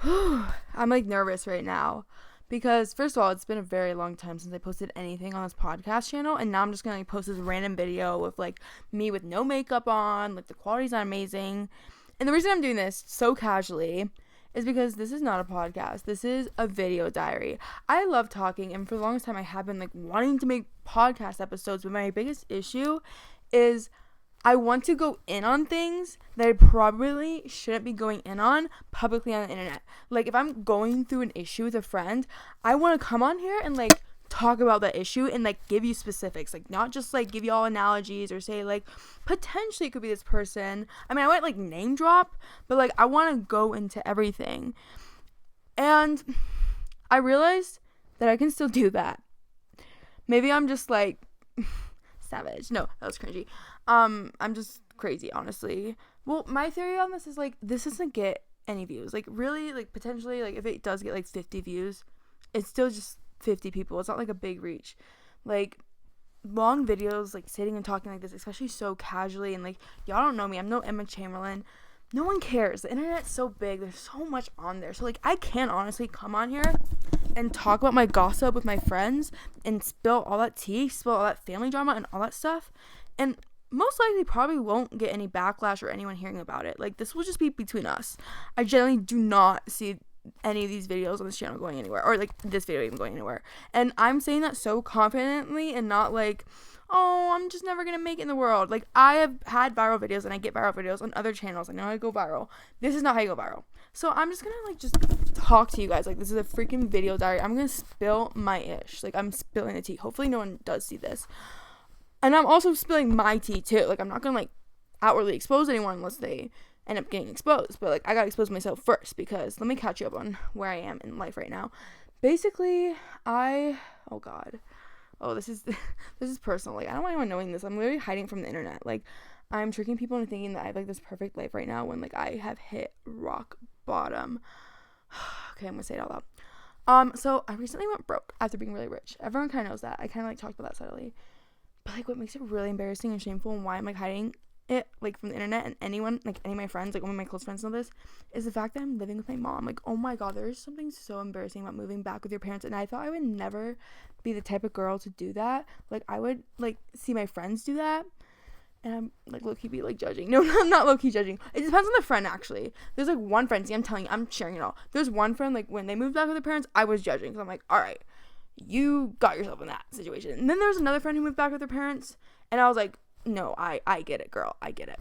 I'm like nervous right now because first of all, it's been a very long time since I posted anything on this podcast channel, and now I'm just gonna like post this random video with like me with no makeup on, like the quality's not amazing. And the reason I'm doing this so casually is because this is not a podcast. This is a video diary. I love talking, and for the longest time I have been like wanting to make podcast episodes, but my biggest issue is I want to go in on things that I probably shouldn't be going in on publicly on the internet. Like, if I'm going through an issue with a friend, I want to come on here and, like, talk about that issue and, like, give you specifics. Like, not just, like, give you all analogies or say, like, potentially it could be this person. I mean, I might, like, name drop, but, like, I want to go into everything. And I realized that I can still do that. Maybe I'm just, like, savage. No, that was cringy. I'm just crazy, honestly. Well, my theory on this is, like, this doesn't get any views. Like, really, like, potentially, like, if it does get, like, 50 views, it's still just 50 people. It's not, like, a big reach. Like, long videos, like, sitting and talking like this, especially so casually, and, like, y'all don't know me. I'm no Emma Chamberlain. No one cares. The internet's so big. There's so much on there. So, like, I can honestly come on here and talk about my gossip with my friends and spill all that tea, spill all that family drama and all that stuff. And most likely probably won't get any backlash or anyone hearing about it. Like, this will just be between us. I generally do not see any of these videos on this channel going anywhere, or like this video even going anywhere. And I'm saying that so confidently and not like, oh, I'm just never gonna make it in the world. Like, I have had viral videos and I get viral videos on other channels. I know I go viral. This is not how you go viral. So I'm just gonna like just talk to you guys. Like, this is a freaking video diary. I'm gonna spill my ish. Like, I'm spilling the tea. Hopefully no one does see this. And I'm also spilling my tea too. Like, I'm not gonna like outwardly expose anyone unless they end up getting exposed. But like, I gotta expose myself first, because let me catch you up on where I am in life right now. Basically, oh god. Oh, this is personal. Like, I don't want anyone knowing this. I'm literally hiding from the internet. Like, I'm tricking people into thinking that I have like this perfect life right now when like I have hit rock bottom. Okay, I'm gonna say it out loud. So I recently went broke after being really rich. Everyone kind of knows that. I kind of like talked about that subtly. But like, what makes it really embarrassing and shameful, and why I'm like hiding it like from the internet and anyone, like any of my friends, like one of my close friends know this, is the fact that I'm living with my mom. Like, oh my god, there's something so embarrassing about moving back with your parents, and I thought I would never be the type of girl to do that. Like, I would like see my friends do that, and I'm like low-key be like judging. No, I'm not low-key judging. It depends on the friend, actually. There's like one friend, see, I'm telling you, I'm sharing it all. There's one friend, like when they moved back with their parents, I was judging, because I'm like, all right, you got yourself in that situation. And then there's another friend who moved back with their parents, and I was like, no, I get it, girl, I get it.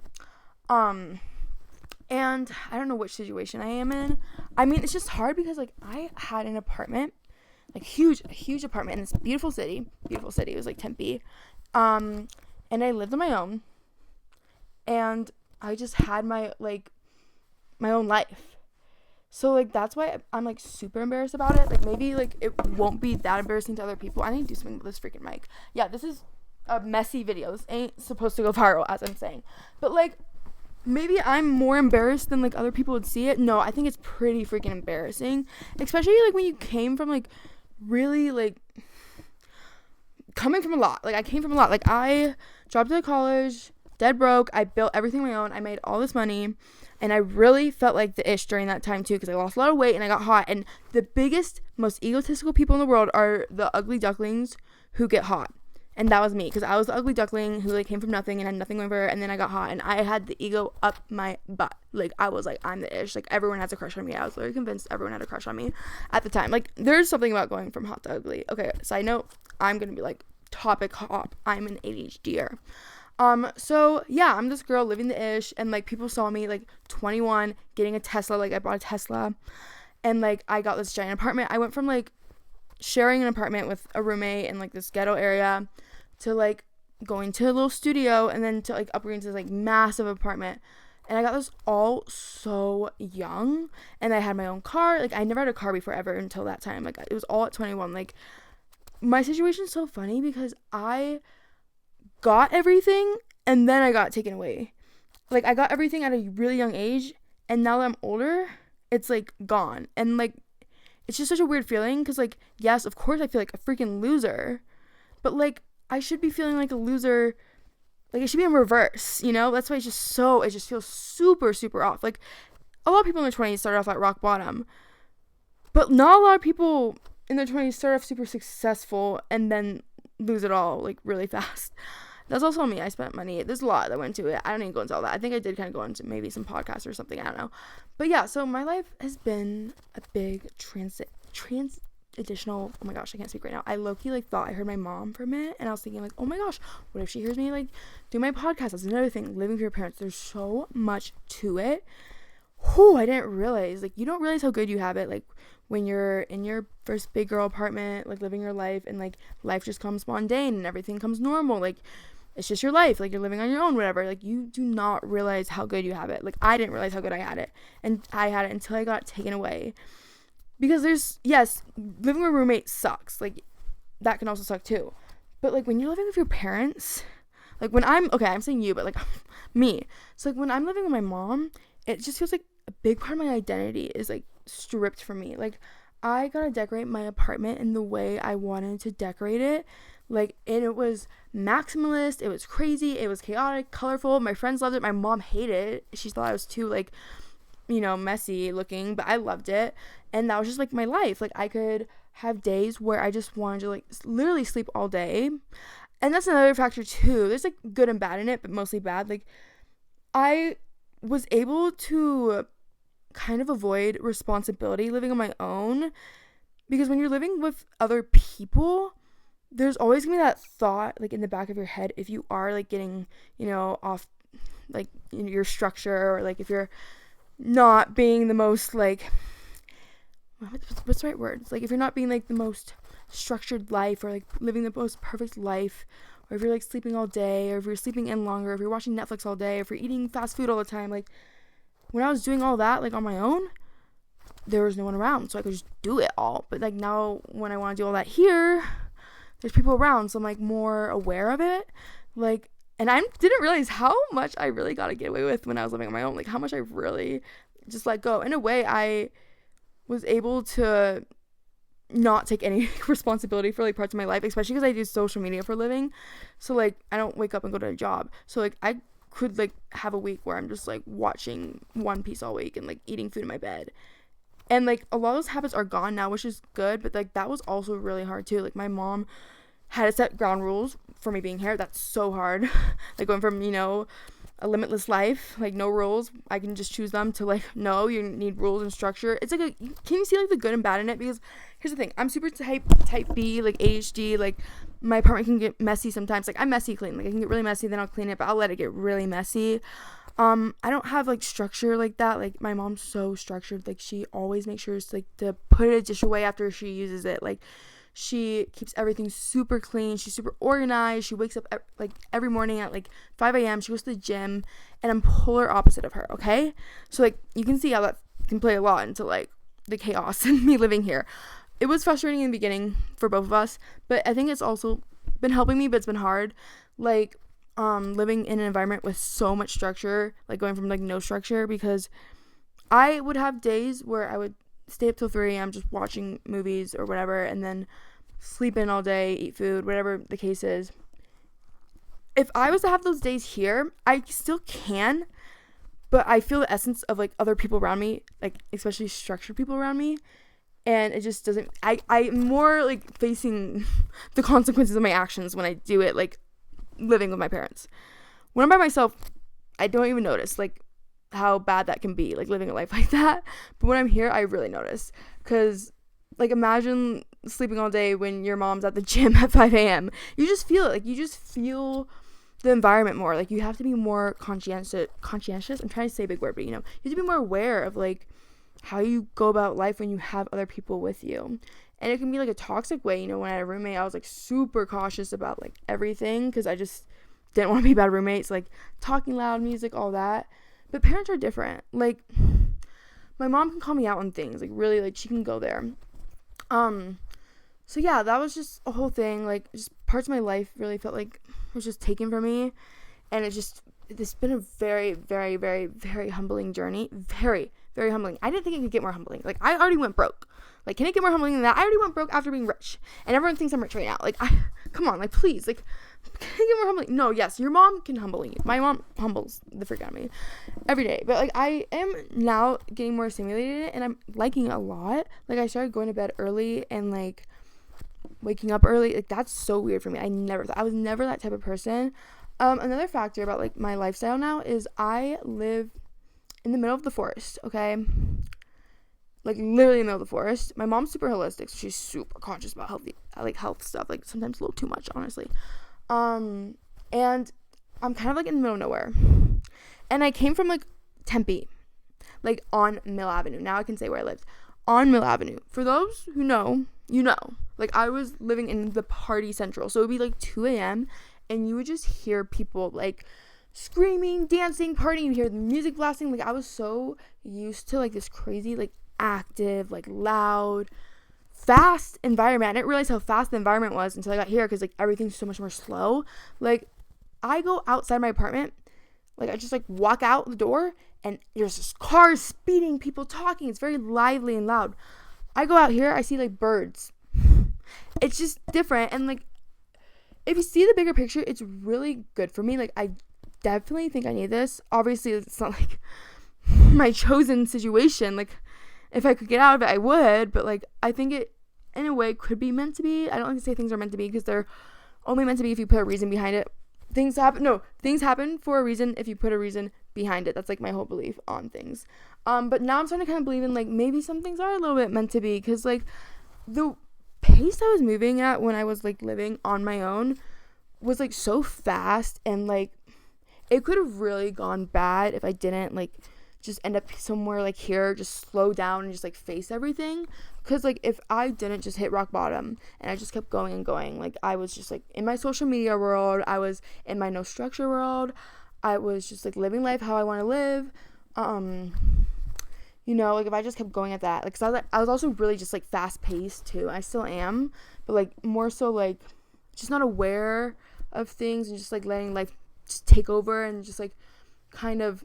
And I don't know which situation I am in. I mean, it's just hard because like I had an apartment, like a huge apartment in this beautiful city. It was like Tempe. And I lived on my own, and I just had my own life. So, like, that's why I'm, like, super embarrassed about it. Like, maybe, like, it won't be that embarrassing to other people. I need to do something with this freaking mic. Yeah, this is a messy video. This ain't supposed to go viral, as I'm saying. But, like, maybe I'm more embarrassed than, like, other people would see it. No, I think it's pretty freaking embarrassing. Especially, like, when you came from, like, really, like, coming from a lot. Like, I came from a lot. Like, I dropped out of college, dead broke. I built everything on my own. I made all this money. And I really felt like the ish during that time, too, because I lost a lot of weight and I got hot. And the biggest, most egotistical people in the world are the ugly ducklings who get hot. And that was me, because I was the ugly duckling who, like, came from nothing and had nothing over, and then I got hot. And I had the ego up my butt. Like, I was like, I'm the ish. Like, everyone has a crush on me. I was literally convinced everyone had a crush on me at the time. Like, there's something about going from hot to ugly. Okay, side note, I'm going to be, like, topic hop. I'm an ADHDer. So yeah, I'm this girl living the ish, and like people saw me like 21 getting a Tesla. Like, I bought a Tesla, and like I got this giant apartment. I went from like sharing an apartment with a roommate in like this ghetto area to like going to a little studio, and then to like upgrading to this like massive apartment. And I got this all so young, and I had my own car. Like, I never had a car before ever until that time. Like, it was all at 21. Like, my situation's so funny because I got everything and then I got taken away. Like, I got everything at a really young age, and now that I'm older, it's like gone. And like, it's just such a weird feeling, because like, yes, of course I feel like a freaking loser, but like, I should be feeling like a loser. Like, it should be in reverse, you know? That's why it just feels super, super off. Like, a lot of people in their 20s started off at rock bottom, But not a lot of people in their 20s start off super successful and then lose it all, like, really fast. That's also me. I spent money. There's a lot that went into it. I don't even go into all that. I think I did kind of go into maybe some podcasts or something. I don't know. But yeah, so my life has been a big additional. Oh my gosh, I can't speak right now. I low-key, like, thought I heard my mom for a minute, and I was thinking, like, oh my gosh, what if she hears me, like, do my podcast? That's another thing. Living with your parents. There's so much to it. I didn't realize. Like, you don't realize how good you have it, like, when you're in your first big girl apartment, like, living your life, and, like, life just comes mundane and everything comes normal. Like, it's just your life. Like, you're living on your own, whatever. Like, you do not realize how good you have it. Like, I didn't realize how good I had it. And I had it until I got taken away. Because yes, living with a roommate sucks. Like, that can also suck too. But, like, when you're living with your parents, like, I'm saying you, but, like, me. So, like, when I'm living with my mom, it just feels like a big part of my identity is, like, stripped from me. Like, I gotta decorate my apartment in the way I wanted to decorate it. Like, and it was maximalist, it was crazy, it was chaotic, colorful. My friends loved it. My mom hated it. She thought I was too, like, messy looking, but I loved it. And that was just, like, my life. Like, I could have days where I just wanted to, like, literally sleep all day. And that's another factor too. There's, like, good and bad in it, but mostly bad. Like, I was able to kind of avoid responsibility living on my own, because when you're living with other people, there's always gonna be that thought, like, in the back of your head, if you are, like, getting, off, like, your structure, or, like, if you're not being the most, like, what's the right word? It's like, if you're not being, like, the most structured life, or, like, living the most perfect life, or if you're, like, sleeping all day, or if you're sleeping in longer, if you're watching Netflix all day, or if you're eating fast food all the time, like, when I was doing all that, like, on my own, there was no one around, so I could just do it all. But, like, now when I want to do all that here, there's people around, so I'm, like, more aware of it. Like, and I didn't realize how much I really got to get away with when I was living on my own. Like, how much I really just let go. In a way, I was able to not take any responsibility for, like, parts of my life, especially because I do social media for a living. So, like, I don't wake up and go to a job. So, like, I could, like, have a week where I'm just, like, watching One Piece all week and, like, eating food in my bed. And, like, a lot of those habits are gone now, which is good, but, like, that was also really hard too. Like, my mom had to set ground rules for me being here. That's so hard. Like, going from, a limitless life, like, no rules, I can just choose them, to, like, no, you need rules and structure. It's like, can you see, like, the good and bad in it? Because here's the thing, I'm super type B, like, ADHD, like, my apartment can get messy sometimes. Like, I'm messy clean. Like, I can get really messy, then I'll clean it, but I'll let it get really messy. I don't have, like, structure like that. Like, my mom's so structured. Like, she always makes sure, like, to put a dish away after she uses it. Like, she keeps everything super clean. She's super organized. She wakes up, like, every morning at, like, 5 a.m. She goes to the gym, and I'm polar opposite of her, okay? So, like, you can see how that can play a lot into, like, the chaos and me living here. It was frustrating in the beginning for both of us, but I think it's also been helping me, but it's been hard. Like, living in an environment with so much structure, like, going from, like, no structure, because I would have days where I would stay up till 3 a.m. just watching movies or whatever, and then sleep in all day, eat food, whatever the case is. If I was to have those days here, I still can, but I feel the essence of, like, other people around me, like, especially structured people around me, and it just doesn't, I'm more, like, facing the consequences of my actions when I do it, like, living with my parents. When I'm by myself, I don't even notice, like, how bad that can be, like, living a life like that. But when I'm here, I really notice, because, like, imagine sleeping all day when your mom's at the gym at 5 a.m. You just feel it. Like, you just feel the environment more. Like, you have to be more conscientious. I'm trying to say a big word, but, you have to be more aware of, like, how you go about life when you have other people with you. And it can be, like, a toxic way. When I had a roommate, I was, like, super cautious about, like, everything, because I just didn't want to be bad roommates, like, talking loud, music, all that. But parents are different. Like, my mom can call me out on things. Like, really, like, she can go there. So, yeah, that was just a whole thing. Like, just parts of my life really felt like it was just taken from me. And it's been a very, very, very, very humbling journey. Very, very humbling. I didn't think it could get more humbling. Like, I already went broke. Like, can it get more humbling than that? I already went broke after being rich. And everyone thinks I'm rich right now. Like, come on, like, please. Like, Can I get more humbling? No, yes, your mom can humble you. My mom humbles the freak out of me every day. But, like, I am now getting more stimulated, and I'm liking it a lot. Like, I started going to bed early and, like, waking up early. Like, that's so weird for me. I was never that type of person. Another factor about, like, my lifestyle now is I live in the middle of the forest, okay? Like, literally in the middle of the forest. My mom's super holistic, so she's super conscious about health stuff. Like, sometimes a little too much, honestly. And I'm kind of, like, in the middle of nowhere. And I came from, like, Tempe, like, on Mill Avenue. Now I can say where I lived. On Mill Avenue. For those who know, you know. Like, I was living in the party central. So it would be, like, 2 a.m., and you would just hear people, like, screaming, dancing, partying. You hear the music blasting. Like, I was so used to, like, this crazy, like, active, like, loud, fast environment. I didn't realize how fast the environment was until I got here, because, like, everything's so much more slow. Like, I go outside my apartment, like, I just, like, walk out the door, and there's just cars speeding, people talking. It's very lively and loud. I go out here, I see, like, birds. It's just different. And, like, if you see the bigger picture, it's really good for me. Like, I definitely think I need this. Obviously, it's not, like, my chosen situation. Like, if I could get out of it, I would. But, like, I think it, in a way, could be meant to be. I don't like to say things are meant to be, because they're only meant to be if you put a reason behind it. Things happen for a reason if you put a reason behind it. That's, like, my whole belief on things. But now I'm starting to kind of believe in, like, maybe some things are a little bit meant to be, because, like, the pace I was moving at when I was, like, living on my own was, like, so fast, and, like, it could have really gone bad if I didn't, like, just end up somewhere, like, here, just slow down and just, like, face everything. Because, like, if I didn't just hit rock bottom and I just kept going and going, like, I was just, like, in my social media world, I was in my no structure world, I was just, like, living life how I want to live. You know, like, if I just kept going at that, like, because I was also really just, like, fast paced too. I still am, but, like, more so, like, just not aware of things and just, like, letting life just take over and just, like, kind of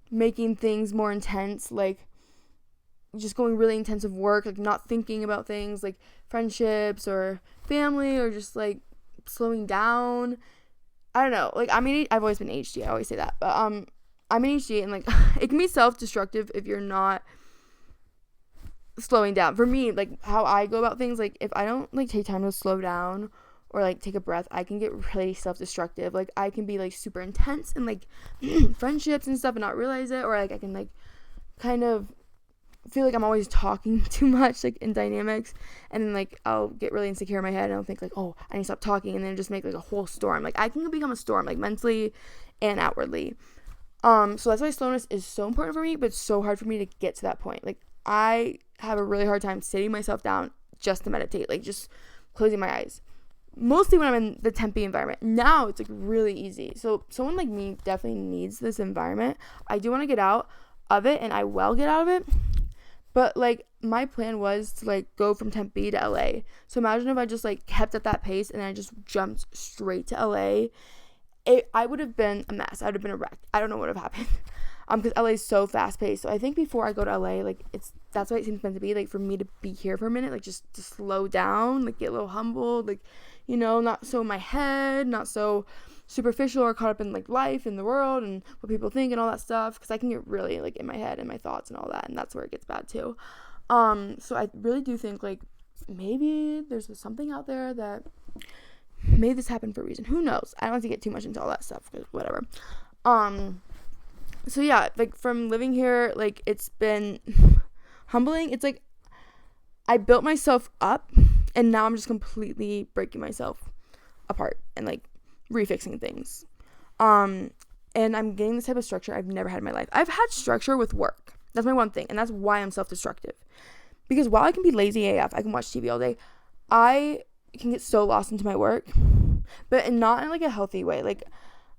making things more intense, like, just going really intensive work, like, not thinking about things like friendships or family, or just, like, slowing down. I don't know, like, I mean, I've always been ADHD, I always say that, but I'm ADHD, and, like, it can be self-destructive if you're not slowing down. For me, like, how I go about things, like, if I don't, like, take time to slow down or, like, take a breath, I can get really self-destructive. Like, I can be, like, super intense and, like, friendships and stuff and not realize it, or, like, I can, like, kind of feel like I'm always talking too much, like, in dynamics, and then, like, I'll get really insecure in my head, and I'll think, like, oh, I need to stop talking, and then just make, like, a whole storm. Like, I can become a storm, like, mentally and outwardly. So that's why slowness is so important for me, but it's so hard for me to get to that point. Like, I have a really hard time sitting myself down just to meditate, like, just closing my eyes. Mostly when I'm in the Tempe environment. Now it's, like, really easy. So someone like me definitely needs this environment. I do want to get out of it, and I will get out of it. But, like, my plan was to, like, go from Tempe to LA. So imagine if I just, like, kept at that pace and I just jumped straight to LA. I would have been a mess. I would have been a wreck. I don't know what would have happened. Because LA is so fast paced. So I think before I go to LA, like, that's why it seems meant to be, like, for me to be here for a minute, like, just to slow down, like, get a little humbled, like, you know, not so in my head, not so superficial or caught up in, like, life and the world and what people think and all that stuff, because I can get really, like, in my head and my thoughts and all that, and that's where it gets bad too. So I really do think, like, maybe there's something out there that made this happen for a reason. Who knows? I don't have to get too much into all that stuff, because whatever. So yeah, like, from living here, like, it's been humbling. It's like I built myself up, and now I'm just completely breaking myself apart and, like, refixing things. And I'm getting this type of structure I've never had in my life. I've had structure with work. That's my one thing, and that's why I'm self-destructive. Because while I can be lazy AF, I can watch TV all day, I can get so lost into my work, but not in, like, a healthy way. Like,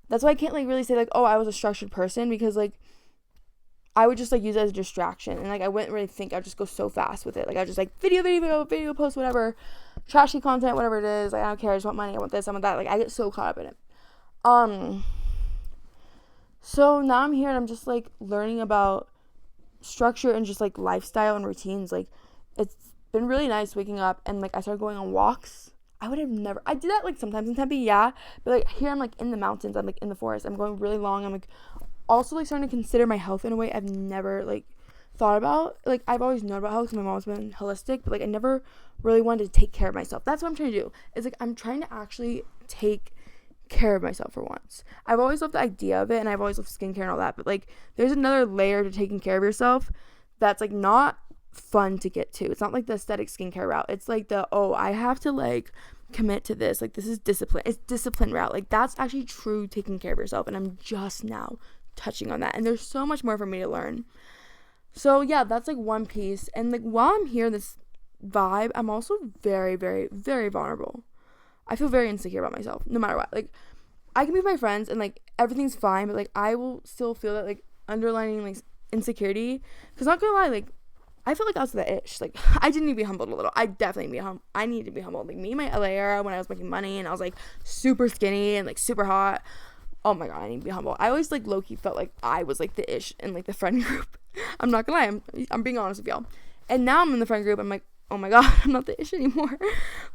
that's why I can't, like, really say, like, oh, I was a structured person, because, like, I would just, like, use it as a distraction, and, like, I wouldn't really think. I'd just go so fast with it. Like, I would just, like, video post, whatever, trashy content, whatever it is. Like, I don't care. I just want money. I want this. I want that. Like, I get so caught up in it. So now I'm here, and I'm just, like, learning about structure and just, like, lifestyle and routines. Like, it's been really nice waking up, and, like, I started going on walks. I would have never, I do that like sometimes in Tempe, yeah, but like here I'm like in the mountains, I'm like in the forest, I'm going really long, I'm like also like starting to consider my health in a way I've never like thought about. Like I've always known about health because my mom's been holistic, but like I never really wanted to take care of myself. That's what I'm trying to do. It's like I'm trying to actually take care of myself for once. I've always loved the idea of it, and I've always loved skincare and all that, but like there's another layer to taking care of yourself that's like not fun to get to. It's not like the aesthetic skincare route. It's like the, oh, I have to like commit to this, like this is discipline. It's discipline route. Like that's actually true taking care of yourself, and I'm just now touching on that, and there's so much more for me to learn. So yeah, that's like one piece. And like while I'm here in this vibe, I'm also very, very, very vulnerable. I feel very insecure about myself no matter what. Like I can be with my friends and like everything's fine, but like I will still feel that like underlining like insecurity, because not gonna lie, like I felt like I was the ish. Like I didn't need to be humbled a little. I definitely I needed to be humbled. Like me in my LA era when I was making money and I was like super skinny and like super hot, oh my god, I need to be humble. I always like low-key felt like I was like the ish in like the friend group. I'm not gonna lie, I'm being honest with y'all. And now I'm in the friend group, I'm like, oh my god, I'm not the ish anymore.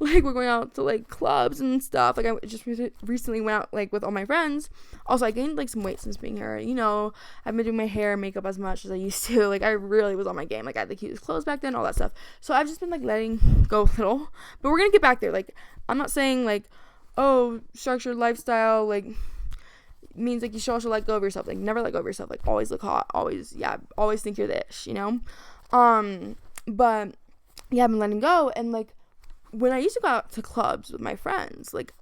Like we're going out to like clubs and stuff. Like I just recently went out like with all my friends. Also I gained like some weight since being here, you know. I've been doing my hair and makeup as much as I used to. Like I really was on my game. Like I had the cutest clothes back then, all that stuff. So I've just been like letting go a little, but we're gonna get back there. Like I'm not saying like, oh, structured lifestyle like means like you should also let go of yourself. Like never let go of yourself. Like always look hot, always think you're the ish, you know. But yeah, I've been letting go. And like when I used to go out to clubs with my friends, like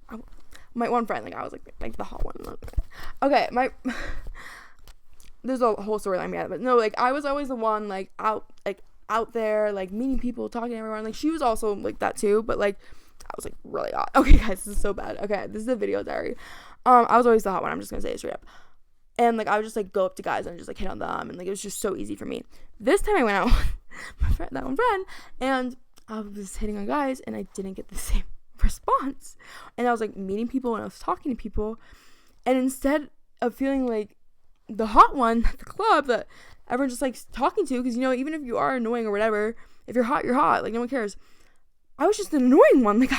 my one friend, like I was like the hot one. Okay, there's a whole storyline behind it, but no, like I was always the one like out there, like meeting people, talking to everyone. Like she was also like that too, but like I was like really hot. Okay guys, this is so bad. Okay, this is a video diary. I was always the hot one, I'm just gonna say it straight up. And like I would just like go up to guys and just like hit on them, and like it was just so easy for me. This time I went out with that one friend, and I was hitting on guys and I didn't get the same response. And I was like meeting people and I was talking to people, and instead of feeling like the hot one at the club that everyone just like talking to, because you know, even if you are annoying or whatever, if you're hot, you're hot, like no one cares. I was just an annoying one. Like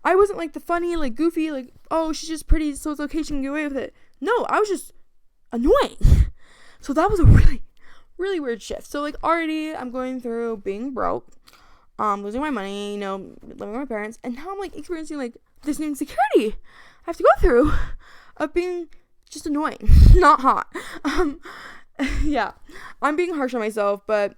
I wasn't like the funny, like goofy, like, oh, she's just pretty, so it's okay, she can get away with it. No, I was just annoying. So that was a really, really weird shift. So like already I'm going through being broke, losing my money, you know, living with my parents, and now I'm like experiencing like this new insecurity I have to go through of being just annoying, not hot. Yeah, I'm being harsh on myself, but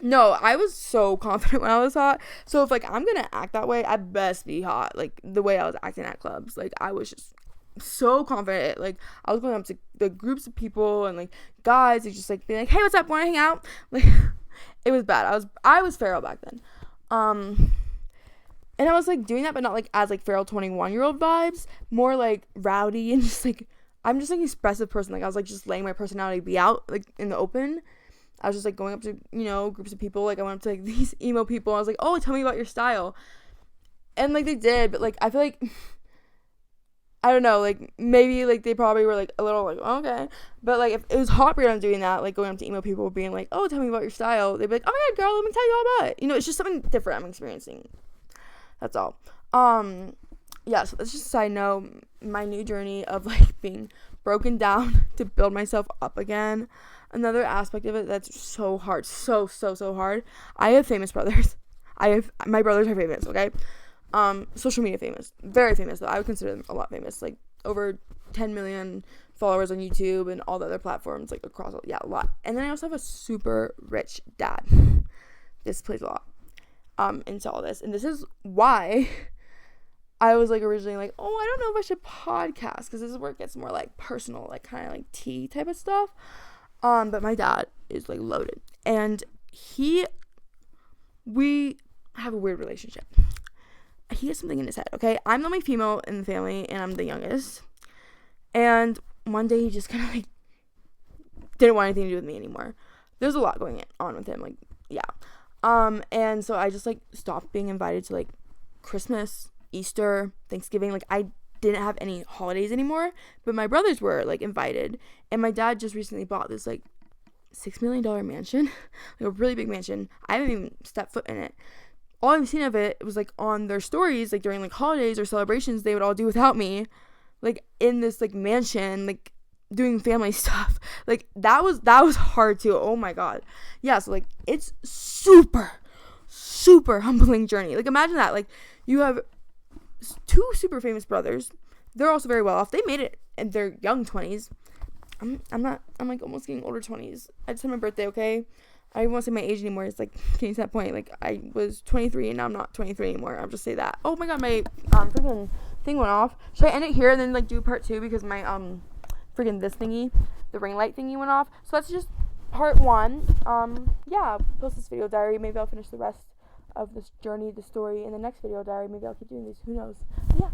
no, I was so confident when I was hot. So if like I'm gonna act that way, I best be hot. Like the way I was acting at clubs, like I was just so confident. Like I was going up to the groups of people and like guys, and just like being like, hey, what's up, wanna hang out? Like it was bad. I was feral back then. And I was like doing that, but not like as like feral 21-year-old vibes, more like rowdy and just like I'm just like an expressive person. Like I was like just letting my personality be out like in the open. I was just like going up to, you know, groups of people. Like I went up to like these emo people. I was like, oh, tell me about your style. And like they did, but like I feel like I don't know, like maybe like they probably were like a little like, oh, okay, but like if it was hot period I'm doing that, like going up to emo people being like, oh, tell me about your style, they'd be like, oh my god girl, let me tell you all about it, you know. It's just something different I'm experiencing, that's all. Yeah, so that's just a side note, my new journey of like being broken down to build myself up again. Another aspect of it that's so hard, so hard. I have famous brothers. My brothers are famous, okay? Social media famous, very famous though. I would consider them a lot famous, like over 10 million followers on YouTube and all the other platforms, like across, yeah, a lot. And then I also have a super rich dad. This plays a lot into all this, and this is why I was like originally like, oh, I don't know if I should podcast, because this is where it gets more like personal, like kind of like tea type of stuff. But my dad is like loaded, and we have a weird relationship. He has something in his head, okay? I'm the only female in the family, and I'm the youngest. And one day he just kind of like didn't want anything to do with me anymore. There's a lot going on with him, like, yeah. And so I just like stopped being invited to like Christmas, Easter, Thanksgiving. Like I didn't have any holidays anymore, but my brothers were like invited, and my dad just recently bought this like $6 million mansion, like a really big mansion. I haven't even stepped foot in it. all I've seen of it was like on their stories, like during like holidays or celebrations, they would all do without me, like in this like mansion, like doing family stuff. Like that was hard too. Oh my god. Yeah, so like it's super humbling journey. Like imagine that, like you have two super famous brothers. They're also very well off. They made it in their young 20s. I'm like almost getting older 20s. I just had my birthday, okay? I don't want to say my age anymore. It's like getting to that point. Like I was 23 and now I'm not 23 anymore. I'll just say that. Oh my god, my freaking thing went off. Should I end it here and then like do part 2 because my freaking this thingy, the ring light thingy went off. So that's just part 1. Yeah, I'll post this video diary. Maybe I'll finish the rest of this journey, the story in the next video diary. Maybe I'll keep doing these. Who knows? But yeah.